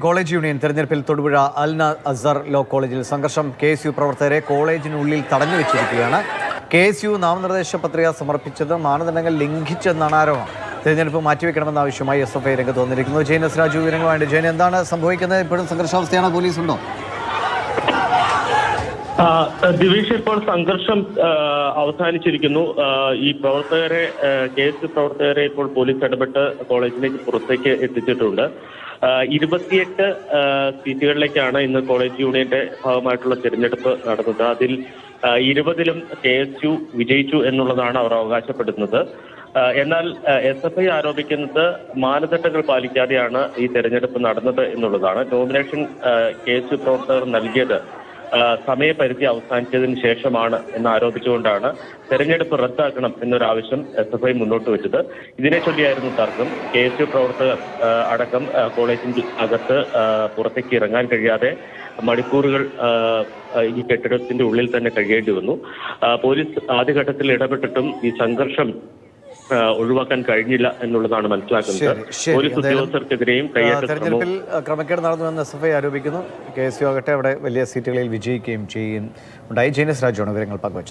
College union തെരഞ്ഞെടുപ്പിൽ തൊടുപുഴ അൽ അസർ law കോളേജിൽ സംഘർഷം. KSU പ്രവർത്തകരെ കോളേജിനുള്ളിൽ തടഞ്ഞു വെച്ചിരിക്കുകയാണ്. KSU നാമനിർദ്ദേശ പത്രിക സമർപ്പിച്ചത് മാനദണ്ഡങ്ങൾ ലംഘിച്ചെന്നാണ് ആരോപണം. തെരഞ്ഞെടുപ്പ് മാറ്റിവെക്കണമെന്ന ആവശ്യമായി SFI രംഗത്ത് വന്നിരിക്കുന്നു. ജയൻ എസ് രാജു വിവരങ്ങളുമായിട്ട്. ജയൻ, എന്താണ് സംഭവിക്കുന്നത്? ഇപ്പോഴും സംഘർഷാവസ്ഥയാണ്? പോലീസുണ്ടോ? ദിവേഷ്, ഇപ്പോൾ സംഘർഷം അവസാനിച്ചിരിക്കുന്നു. ഈ പ്രവർത്തകരെ KSU പ്രവർത്തകരെ ഇപ്പോൾ പോലീസ് ഇടപെട്ട് കോളേജിലേക്ക് പുറത്തേക്ക് എത്തിച്ചിട്ടുണ്ട്. 28 സീറ്റുകളിലേക്കാണ് ഇന്ന് കോളേജ് യൂണിയന്റെ ഭാഗമായിട്ടുള്ള തിരഞ്ഞെടുപ്പ് നടന്നത്. അതിൽ 20-ലും KSU വിജയിച്ചു എന്നുള്ളതാണ് അവർ അവകാശപ്പെടുന്നത്. എന്നാൽ SFI ആരോപിക്കുന്നത് മാനദണ്ഡങ്ങൾ പാലിക്കാതെയാണ് ഈ തെരഞ്ഞെടുപ്പ് നടന്നത് എന്നുള്ളതാണ്. നോമിനേഷൻ KSU പ്രവർത്തകർ നൽകിയത് സമയപരിധി അവസാനിച്ചതിന് ശേഷമാണ് എന്ന് ആരോപിച്ചുകൊണ്ടാണ് തെരഞ്ഞെടുപ്പ് റദ്ദാക്കണം എന്നൊരാവശ്യം SFI മുന്നോട്ട് വെച്ചത്. ഇതിനെ ചൊല്ലിയായിരുന്നു തർക്കം. KSU പ്രവർത്തകർ അടക്കം കോളേജിന്റെ അകത്ത് പുറത്തേക്ക് ഇറങ്ങാൻ കഴിയാതെ മണിക്കൂറുകൾ ഈ കെട്ടിടത്തിന്റെ ഉള്ളിൽ തന്നെ കഴിയേണ്ടി വന്നു. പോലീസ് ആദ്യഘട്ടത്തിൽ ഇടപെട്ടിട്ടും ഈ സംഘർഷം ഒഴിവാക്കാൻ കഴിഞ്ഞില്ല എന്നുള്ളതാണ് മനസ്സിലാക്കുന്നത്. പോലീസ് ഉദ്യോഗസ്ഥർക്കെതിരെയും തെരഞ്ഞെടുപ്പിൽ ക്രമക്കേട് നടന്നുവെന്ന് SFI ആരോപിക്കുന്നു. KSU ആകട്ടെ അവിടെ വലിയ സീറ്റുകളിൽ വിജയിക്കുകയും ഉണ്ടായി. ജയൻ എസ് രാജുവാണ് വിവരങ്ങൾ പങ്കുവച്ചത്.